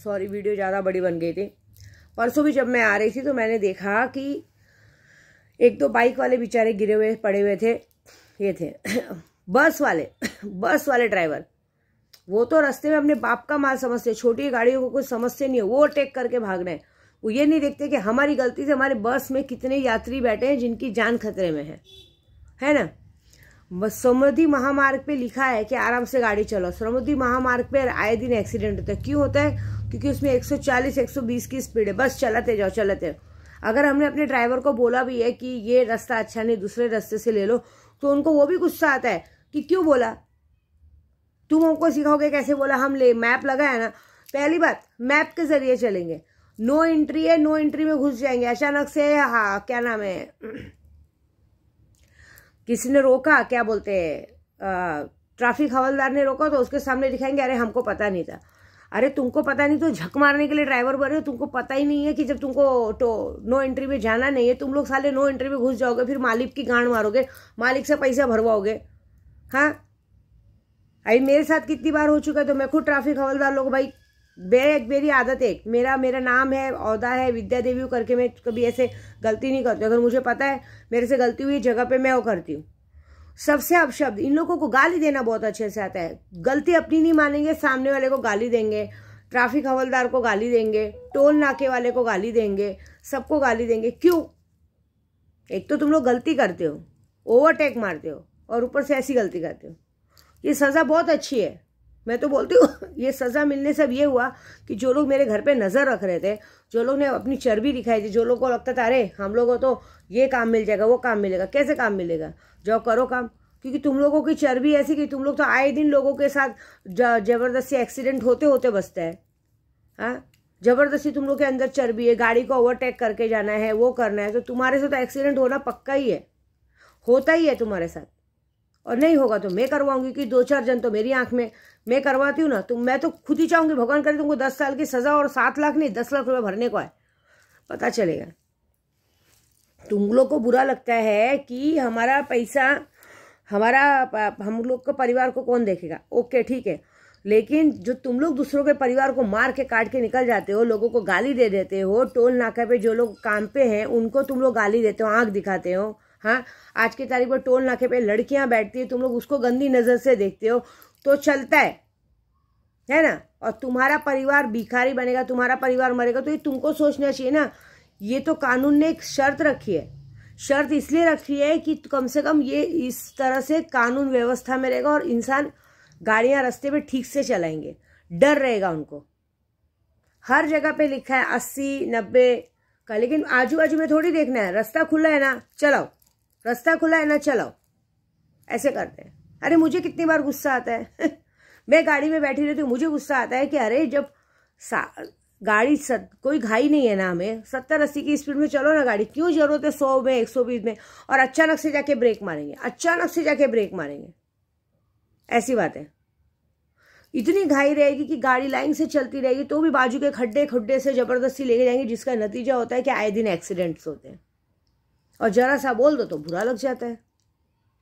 Sorry video ज़्यादा बड़ी बन गई थी। परसों भी जब मैं आ रही थी तो मैंने देखा कि एक दो बाइक वाले बेचारे गिरे हुए पड़े हुए थे। ये थे बस वाले ड्राइवर। वो तो रास्ते में अपने बाप का माल समझते, छोटी गाड़ियों को कुछ समझते नहीं है, वो टेक करके भाग रहे हैं। वो ये नहीं देखते कि हमारी गलती से हमारे बस में कितने यात्री बैठे हैं जिनकी जान खतरे में है ना। बस समृद्धि महामार्ग पे लिखा है कि आराम से गाड़ी चलो। समृद्धि महामार्ग पे आए दिन एक्सीडेंट होता है। क्यों होता है? क्योंकि उसमें 140 120 की स्पीड है। बस चलाते जाओ चलाते जाओ। अगर हमने अपने ड्राइवर को बोला भी है कि ये रास्ता अच्छा नहीं, दूसरे रास्ते से ले लो, तो उनको वो भी गुस्सा आता है कि क्यों बोला, तुम हमको सिखाओगे कैसे बोला। हम ले मैप लगाया ना, पहली बात मैप के जरिए चलेंगे। नो एंट्री है, नो एंट्री में घुस जाएंगे अचानक से। हाँ क्या नाम है, किसी ने रोका, क्या बोलते हैं, ट्रैफिक हवलदार ने रोका, तो उसके सामने दिखाएंगे अरे हमको पता नहीं था। अरे तुमको पता नहीं तो झक मारने के लिए ड्राइवर बने हो। तुमको पता ही नहीं है कि जब तुमको तो नो एंट्री में जाना नहीं है, तुम लोग साले नो एंट्री में घुस जाओगे, फिर मालिक की गांड मारोगे, मालिक से पैसा भरवाओगे। हाँ अभी मेरे साथ कितनी बार हो चुका है। तो मैं खुद ट्रैफिक हवलदार लोग भाई, मेरी आदत है, मेरा नाम है, औहदा है विद्या देवी करके, मैं कभी ऐसे गलती नहीं करती। अगर मुझे पता है मेरे से गलती हुई जगह पे, मैं वो करती हूँ। सबसे अपशब्द इन लोगों को गाली देना बहुत अच्छे से आता है। गलती अपनी नहीं मानेंगे, सामने वाले को गाली देंगे, ट्रैफिक हवलदार को गाली देंगे, टोल नाके वाले को गाली देंगे, सबको गाली देंगे। क्यों? एक तो तुम लोग गलती करते हो, ओवरटेक मारते हो, और ऊपर से ऐसी गलती करते हो। ये सजा बहुत अच्छी है, मैं तो बोलती हूँ। ये सजा मिलने से अब ये हुआ कि जो लोग मेरे घर पे नजर रख रहे थे, जो लोग ने अपनी चर्बी दिखाई थी, जो लोगों को लगता था अरे हम लोगों को तो ये काम मिल जाएगा, वो काम मिलेगा, कैसे काम मिलेगा, जाओ करो काम। क्योंकि तुम लोगों की चर्बी ऐसी कि तुम लोग तो आए दिन लोगों के साथ जबरदस्ती एक्सीडेंट होते होते बचता है। हाँ जबरदस्ती तुम लोग के अंदर चर्बी है, गाड़ी को ओवरटेक करके जाना है, वो करना है, तो तुम्हारे से तो एक्सीडेंट होना पक्का ही है, होता ही है तुम्हारे साथ। और नहीं होगा तो मैं करवाऊंगी कि 2-4 जन तो मेरी आंख में मैं करवाती हूँ ना, तो मैं तो खुद ही चाहूंगी भगवान करे तुमको 10 साल की सजा और 7 लाख नहीं 10 लाख रुपए भरने को है। पता चलेगा। तुम लोग को बुरा लगता है कि हमारा पैसा, हम लोग को परिवार को कौन देखेगा, ओके ठीक है। लेकिन जो तुम लोग दूसरों के परिवार को मार के काट के निकल जाते हो, लोगों को गाली दे देते हो, टोल नाका पे जो लोग काम पे हैं उनको तुम लोग गाली देते हो, आंख दिखाते हो। हाँ आज की तारीख में टोल नाके पे लड़कियां बैठती है, तुम लोग उसको गंदी नजर से देखते हो, तो चलता है ना। और तुम्हारा परिवार भिखारी बनेगा, तुम्हारा परिवार मरेगा, तो ये तुमको सोचना चाहिए ना। ये तो कानून ने एक शर्त रखी है। शर्त इसलिए रखी है कि कम से कम ये इस तरह से कानून व्यवस्था में रहेगा और इंसान गाड़ियां रास्ते पे ठीक से चलाएंगे, डर रहेगा उनको। हर जगह पे लिखा है 80-90 का, लेकिन आजू बाजू में थोड़ी देखना है। रास्ता खुला है ना चलाओ, रास्ता खुला है ना चलाओ, ऐसे करते हैं। अरे मुझे कितनी बार गुस्सा आता है मैं गाड़ी में बैठी रहती हूँ, मुझे गुस्सा आता है कि अरे जब गाड़ी कोई घाई नहीं है ना, हमें 70-80 की स्पीड में चलो ना गाड़ी, क्यों जरूरत है 100 में 120 में, और अचानक से जाके ब्रेक मारेंगे, अचानक से जाके ब्रेक मारेंगे। ऐसी बात है। इतनी घाई रहेगी कि गाड़ी लाइन से चलती रहेगी तो भी बाजू के खड्डे से जबरदस्ती लेके जाएंगे, जिसका नतीजा होता है कि आए दिन एक्सीडेंट्स होते हैं। और जरा सा बोल दो तो बुरा लग जाता है।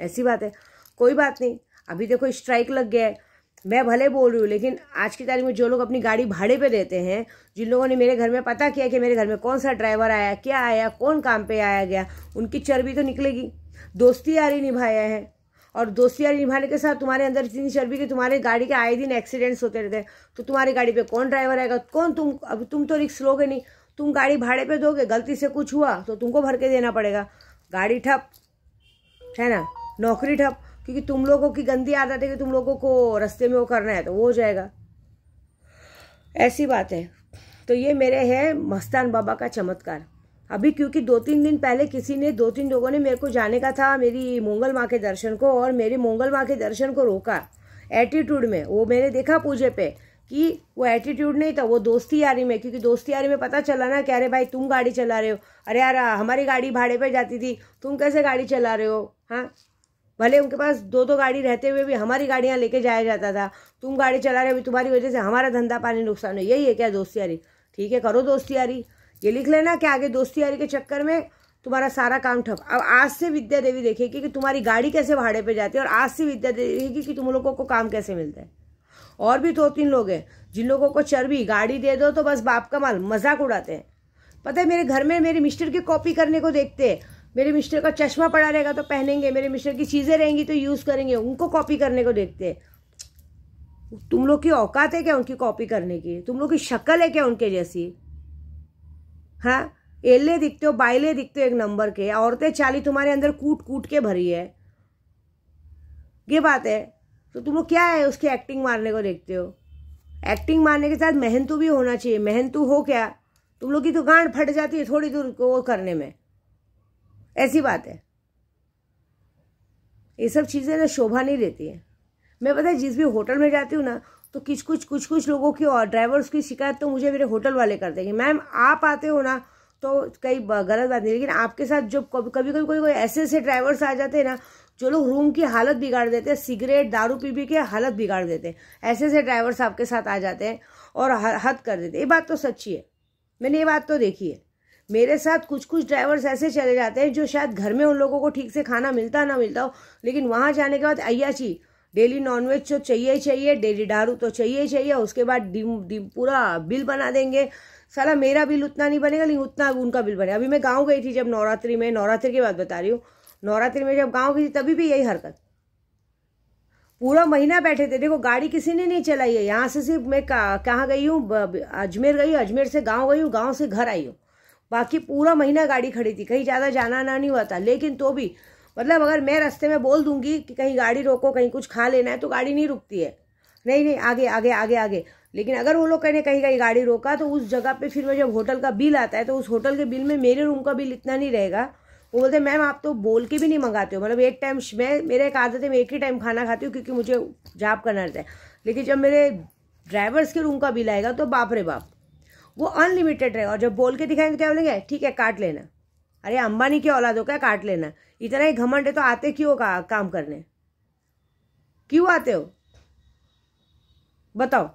ऐसी बात है। कोई बात नहीं, अभी देखो स्ट्राइक लग गया है, मैं भले बोल रही हूँ, लेकिन आज की तारीख में जो लोग अपनी गाड़ी भाड़े पे देते हैं, जिन लोगों ने मेरे घर में पता किया कि मेरे घर में कौन सा ड्राइवर आया, क्या आया, कौन काम पे आया गया, उनकी चर्बी तो निकलेगी। दोस्ती यारी निभाया है, और दोस्ती यारी निभाने के साथ तुम्हारे अंदर इतनी चर्बी कि तुम्हारे गाड़ी के आए दिन एक्सीडेंट्स होते रहते हैं, तो तुम्हारी गाड़ी पे कौन ड्राइवर आएगा, कौन तुम। अब तुम तो रिस्क लोगे नहीं, तुम गाड़ी भाड़े पे दोगे, गलती से कुछ हुआ तो तुमको भर के देना पड़ेगा, गाड़ी ठप, है ना, नौकरी ठप। क्योंकि तुम लोगों की गंदी आदत है कि तुम लोगों को रास्ते में वो करना है तो वो हो जाएगा। ऐसी बात है। तो ये मेरे है मस्तान बाबा का चमत्कार। अभी क्योंकि 2-3 दिन पहले किसी ने 2-3 लोगों ने मेरे को जाने का था मेरी मंगल माँ के दर्शन को, और मेरी मंगल माँ के दर्शन को रोका एटीट्यूड में। वो मैंने देखा पूजे पे कि वो एटीट्यूड नहीं था, वो दोस्ती यारी में। क्योंकि दोस्ती यारी में पता चला ना कि अरे भाई तुम गाड़ी चला रहे हो, अरे यार हमारी गाड़ी भाड़े पे जाती थी, तुम कैसे गाड़ी चला रहे हो। हाँ भले उनके पास 2-2 गाड़ी रहते हुए भी हमारी गाड़ियां लेके जाया जाता था, तुम गाड़ी चला रहे हो, तुम्हारी वजह से हमारा धंधा पानी नुकसान है। यही है क्या दोस्ती यारी? ठीक है करो दोस्ती यारी, ये लिख लेना कि आगे दोस्ती यारी के चक्कर में तुम्हारा सारा काम ठप। अब आज से विद्या देवी देखेगी कि तुम्हारी गाड़ी कैसे भाड़े पे जाती है, और आज से विद्या देवी देखेगी कि तुम लोगों को काम कैसे मिलता है। और भी 2-3 लोग हैं जिन लोगों को चर्बी, गाड़ी दे दो तो बस बाप का माल, मजाक उड़ाते हैं। पता है मेरे घर में मेरे मिस्टर की कॉपी करने को देखते हैं। मेरे मिस्टर का चश्मा पड़ा रहेगा तो पहनेंगे, मेरे मिस्टर की चीज़ें रहेंगी तो यूज़ करेंगे, उनको कॉपी करने को देखते हैं। तुम लोग की औकात है क्या उनकी कॉपी करने की? तुम लोग की शक्ल है क्या उनके जैसी? हाँ, एले दिखते हो, बाइले दिखते हो एक नंबर के। औरतें चाली तुम्हारे अंदर कूट कूट के भरी है, ये बात है। तो तुम लोग क्या है उसकी एक्टिंग मारने को देखते हो? एक्टिंग मारने के साथ मेहनतू भी होना चाहिए। मेहनतू हो क्या? तुम लोग की तो गांड फट जाती है थोड़ी दूर को वो करने में, ऐसी बात है। ये सब चीज़ें ना शोभा नहीं देती है। मैं पता है जिस भी होटल में जाती हूँ ना तो कुछ लोगों की और ड्राइवर्स की शिकायत तो मुझे मेरे होटल वाले करते हैं कि मैम आप आते हो ना तो कई गलत बात नहीं, लेकिन आपके साथ जो कभी कोई ऐसे ड्राइवर्स आ जाते हैं ना जो लोग रूम की हालत बिगाड़ देते हैं, सिगरेट दारू पी के हालत बिगाड़ देते हैं। ऐसे ड्राइवर्स आपके साथ आ जाते हैं और हद कर देते हैं। ये बात तो सच्ची है, मैंने ये बात तो देखी है। मेरे साथ कुछ ड्राइवर्स ऐसे चले जाते हैं जो शायद घर में उन लोगों को ठीक से खाना मिलता ना मिलता हो, लेकिन वहाँ जाने के बाद अय्याशी, डेली नॉनवेज तो चाहिए ही चाहिए, डेली दारू तो चाहिए ही चाहिए, उसके बाद पूरा बिल बना देंगे। साला मेरा बिल उतना नहीं बनेगा लेकिन उतना उनका बिल बनेगा। अभी मैं गाँव गई थी जब नवरात्रि में, नवरात्रि की बात बता रही हूँ, नवरात्रि में जब गाँव गई थी तभी भी यही हरकत। पूरा महीना बैठे थे। देखो गाड़ी किसी ने नहीं चलाई है, यहाँ से सिर्फ मैं कहाँ गई हूँ, अजमेर गई, अजमेर से गाँव गई हूँ, गाँव से घर आई हूँ। बाकी पूरा महीना गाड़ी खड़ी थी, कहीं ज़्यादा जाना ना नहीं हुआ था। लेकिन तो भी मतलब अगर मैं रास्ते में बोल दूंगी कि कहीं गाड़ी रोको, कहीं कुछ खा लेना है, तो गाड़ी नहीं रुकती है, नहीं आगे आगे आगे आगे। लेकिन अगर वो लोग कहीं कहीं गाड़ी रोका तो उस जगह पे फिर मैं जब होटल का बिल आता है तो उस होटल के बिल में मेरे रूम का बिल इतना नहीं रहेगा। वो बोलते मैम आप तो बोल के भी नहीं मंगाते हो। मतलब एक टाइम मेरे एक आदत है, मैं एक ही टाइम खाना खाती हूँ क्योंकि मुझे जॉब करना रहता है। लेकिन जब मेरे ड्राइवर्स के रूम का बिल आएगा तो बाप रे बाप, वो अनलिमिटेड रहेगा। और जब बोल के दिखाएंगे क्या बोलेंगे, ठीक है काट लेना। अरे अंबानी की औलाद हो क्या काट लेना? इतना ही घमंड है तो आते क्यों काम करने? क्यों आते हो बताओ?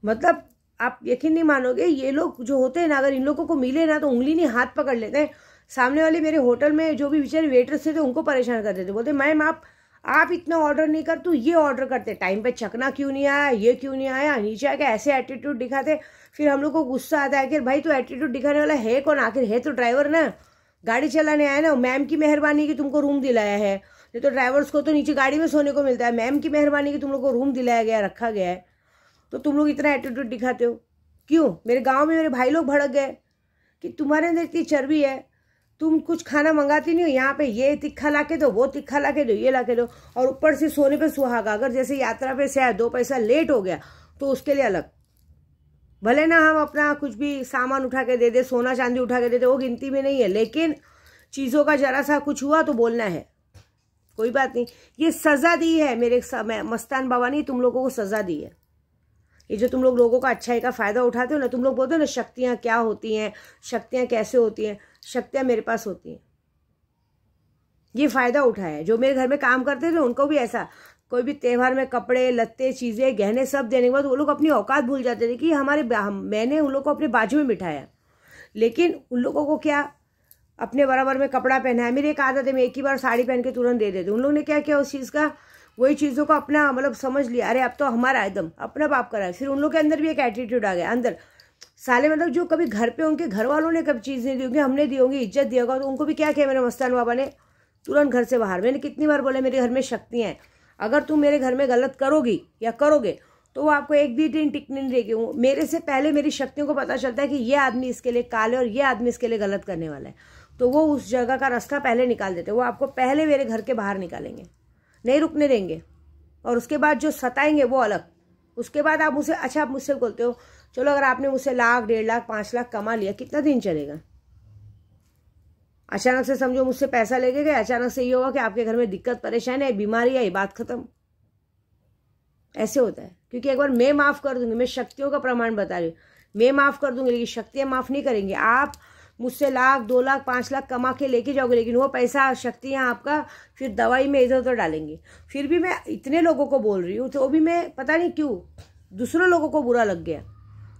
मतलब आप यकीन नहीं मानोगे, ये लोग जो होते हैं ना, अगर इन लोगों को मिले ना तो उंगली नहीं हाथ पकड़ लेते हैं। सामने वाले मेरे होटल में जो भी बेचारे वेटर्स थे उनको परेशान कर देते, बोलते मैम आप इतना ऑर्डर नहीं कर, तू ये ऑर्डर करते, टाइम पे चखना क्यों नहीं आया, ये क्यों नहीं आया, नीचे आके ऐसे एटीट्यूड दिखाते। फिर हम लोग को गुस्सा आता है कि भाई तो एटीट्यूड दिखाने वाला है कौन? आखिर है तो ड्राइवर ना, गाड़ी चलाने आया ना। मैम की मेहरबानी कि तुमको रूम दिलाया है, नहीं तो ड्राइवर्स को तो नीचे गाड़ी में सोने को मिलता है। मैम की मेहरबानी कि तुम लोग को रूम दिलाया गया, रखा गया है, तो तुम लोग इतना एटीट्यूड दिखाते हो क्यों? मेरे गाँव में मेरे भाई लोग भड़क गए कि तुम्हारे अंदर इतनी चर्बी है, तुम कुछ खाना मंगाती नहीं हो, यहाँ पे ये तीखा ला के दो, वो तीखा ला के दो, ये ला के दो, और ऊपर से सोने पे सुहागा। अगर जैसे यात्रा पे से 2 पैसा लेट हो गया तो उसके लिए अलग। भले ना हम अपना कुछ भी सामान उठा के दे दे, सोना चांदी उठा के दे दे, वो गिनती में नहीं है, लेकिन चीज़ों का जरा सा कुछ हुआ तो बोलना है। कोई बात नहीं, ये सज़ा दी है मेरे मस्तान बाबा ने, तुम लोगों को सज़ा दी है। ये जो तुम लोग लोगों का अच्छाई का फ़ायदा उठाते हो ना, तुम लोग बोलते हो ना शक्तियाँ क्या होती हैं, शक्तियाँ कैसे होती हैं। शक्तियाँ मेरे पास होती हैं, ये फ़ायदा उठाया। जो मेरे घर में काम करते थे उनको भी ऐसा, कोई भी त्यौहार में कपड़े लत्ते चीज़ें गहने सब देने के बाद वो लोग अपनी औकात भूल जाते थे कि मैंने उन लोग को अपने बाजू में बिठाया। लेकिन उन लोगों को क्या, अपने बराबर में कपड़ा पहना है। मेरी एक आदत है, मैं एक ही बार साड़ी पहन के तुरंत दे देती हूँ। उन लोगों ने क्या किया उस चीज़ का, वही चीज़ों को अपना मतलब समझ लिया, अरे अब तो हमारा एकदम अपना बाप करा है। फिर उन लोग के अंदर भी एक एटीट्यूड आ गया अंदर, साले मतलब जो कभी घर पे उनके घर वालों ने कभी चीज़ नहीं दी होगी, हमने दी होगी, इज्जत दिया होगा, तो उनको भी क्या किया मेरे मस्तान बाबा ने, तुरंत घर से बाहर। मैंने कितनी बार बोला मेरे घर में शक्तियाँ हैं, अगर तुम मेरे घर में गलत करोगी या करोगे तो वो आपको एक भी दिन टिकने नहीं देगी। मेरे से पहले मेरी शक्तियों को पता चलता है कि ये आदमी इसके लिए काल है और ये आदमी इसके लिए गलत करने वाला है, तो वो उस जगह का रास्ता पहले निकाल देते। वो आपको पहले मेरे घर के बाहर निकालेंगे, नहीं रुकने देंगे। और उसके बाद जो सताएंगे वो अलग। उसके बाद आप मुझसे, अच्छा आप मुझसे बोलते हो चलो अगर आपने मुझसे 1 लाख 1.5 लाख 5 लाख कमा लिया, कितना दिन चलेगा? अचानक से समझो मुझसे पैसा लेके गए, अचानक से ये होगा कि आपके घर में दिक्कत परेशानी है, बीमारी आई, बात खत्म। ऐसे होता है, क्योंकि एक बार मैं माफ़ कर दूंगी, मैं शक्तियों का प्रमाण बता रही हूँ, मैं माफ़ कर दूंगी, लेकिन शक्तियाँ माफ़ नहीं करेंगे। आप मुझसे 1 लाख 2 लाख 5 लाख कमा के लेके जाओगे, लेकिन वो पैसा शक्तियाँ आपका फिर दवाई में इधर उधर डालेंगी। फिर भी मैं इतने लोगों को बोल रही हूँ, तो भी मैं पता नहीं क्यों दूसरे लोगों को बुरा लग गया,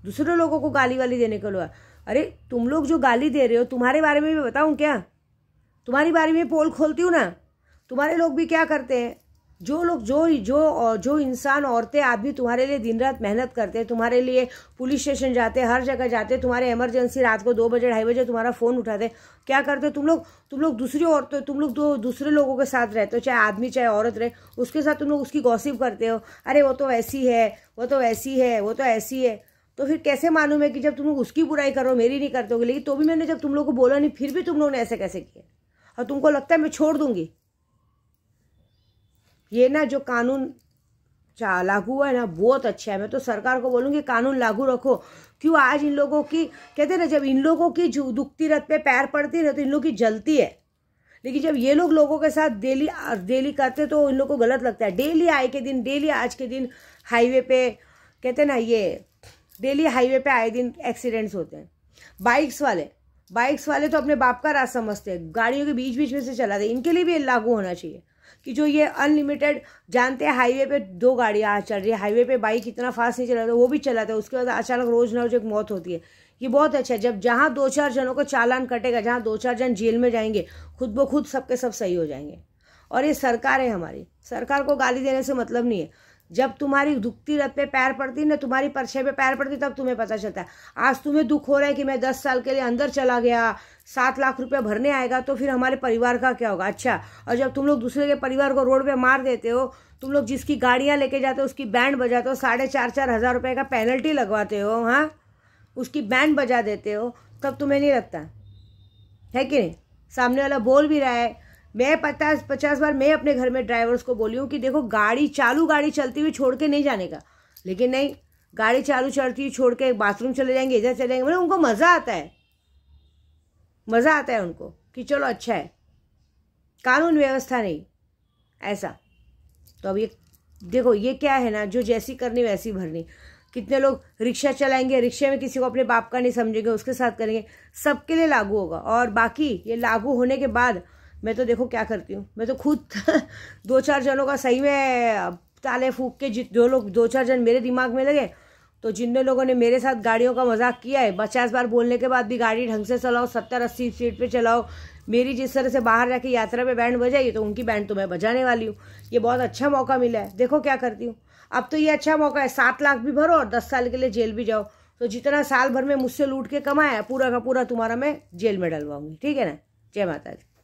दूसरे लोगों को गाली वाली देने को लगा। अरे तुम लोग जो गाली दे रहे हो, तुम्हारे बारे में भी बताऊँ क्या? तुम्हारी बारे में पोल खोलती हूँ ना, तुम्हारे लोग भी क्या करते हैं, जो लोग जो इंसान, औरतें, आदमी तुम्हारे लिए दिन रात मेहनत करते हैं, तुम्हारे लिए पुलिस स्टेशन जाते हैं, हर जगह जाते हैं, तुम्हारे इमरजेंसी रात को 2 बजे 2:30 बजे तुम्हारा फ़ोन उठाते, क्या करते हो तुम लोग दूसरी औरतें, तुम लोग दूसरे लोगों के साथ रहते हो, चाहे आदमी चाहे औरत रहे, उसके साथ तुम लोग उसकी गॉसिप करते हो, अरे वो तो ऐसी है, वो तो ऐसी है, वो तो ऐसी है। तो फिर कैसे मालूम है कि जब तुम लोग उसकी बुराई करो, मेरी नहीं करते हो? लेकिन तो भी मैंने जब तुम लोग को बोला नहीं, फिर भी तुम लोगों ने ऐसे कैसे किया? और तुमको लगता है मैं छोड़ दूंगी? ये ना जो कानून लागू हुआ है ना, बहुत अच्छा है। मैं तो सरकार को बोलूँगी कानून लागू रखो। क्यों आज इन लोगों की, कहते हैं ना, जब इन लोगों की दुखती रथ पे पैर पड़ती है तो इन लोगों की जलती है, लेकिन जब ये लोग लोगों के साथ डेली करते तो इन लोगों को गलत लगता है। डेली आज के दिन हाईवे पे, कहते हैं ना, ये डेली हाईवे पे आए दिन एक्सीडेंट्स होते हैं। बाइक्स वाले तो अपने बाप का राज समझते हैं, गाड़ियों के बीच में से चलाते हैं। इनके लिए भी लागू होना चाहिए कि जो ये अनलिमिटेड, जानते हैं हाईवे पे 2 गाड़ियाँ आज चल रही है, हाईवे पे बाइक इतना फास्ट नहीं चलाते, वो भी चलाते हैं, उसके बाद अचानक रोज ना रोज एक मौत होती है। ये बहुत अच्छा है। जब जहाँ 2-4 जनों को चालान कटेगा, जहाँ 2-4 जन जेल में जाएंगे, खुद ब खुद सबके सब सही हो जाएंगे। और ये सरकार है हमारी, सरकार को गाली देने से मतलब नहीं है। जब तुम्हारी दुखती रथ पे पैर पड़ती ना, तुम्हारी परछाई पे पैर पड़ती, तब तुम्हें पता चलता है। आज तुम्हें दुख हो रहा है कि मैं 10 साल के लिए अंदर चला गया, 7 लाख रुपया भरने आएगा, तो फिर हमारे परिवार का क्या होगा? अच्छा, और जब तुम लोग दूसरे के परिवार को रोड पे मार देते हो, तुम लोग जिसकी गाड़ियां लेके जाते हो उसकी बैंड बजाते हो, 4,500 हजार रुपये का पेनल्टी लगवाते हो, हाँ, उसकी बैंड बजा देते हो, तब तुम्हें नहीं लगता है कि नहीं? सामने वाला बोल भी रहा है। मैं 50 बार मैं अपने घर में ड्राइवर्स को बोली हूँ कि देखो, गाड़ी चलती हुई छोड़ के नहीं जाने का, लेकिन नहीं, गाड़ी चालू चलती हुई छोड़ के बाथरूम चले जाएंगे, इधर चले जाएंगे, मतलब उनको मज़ा आता है उनको कि चलो अच्छा है, कानून व्यवस्था नहीं ऐसा। तो अब ये देखो, ये क्या है ना, जो जैसी करनी वैसी भरनी। कितने लोग रिक्शा चलाएंगे, रिक्शे में किसी को अपने बाप का नहीं समझेंगे, उसके साथ करेंगे, सबके लिए लागू होगा। और बाकी ये लागू होने के बाद मैं तो देखो क्या करती हूँ, मैं तो खुद 2-4 जनों का सही में ताले फूक के, जो लोग 2-4 जन मेरे दिमाग में लगे, तो जिन लोगों ने मेरे साथ गाड़ियों का मजाक किया है, 50 बार बोलने के बाद भी गाड़ी ढंग से चलाओ, 70-80 स्पीड पे चलाओ, मेरी जिस तरह से बाहर जाके यात्रा पे बैंड बजाई, तो उनकी बैंड तो मैं बजाने वाली हूँ। ये बहुत अच्छा मौका मिला है, देखो क्या करती हूँ। अब तो ये अच्छा मौका है, 7 लाख भी भरो और 10 साल के लिए जेल भी जाओ, तो जितना साल भर में मुझसे लूट के कमाया, पूरा का पूरा तुम्हारा मैं जेल में डलवाऊंगी। ठीक है ना? जय माता दी।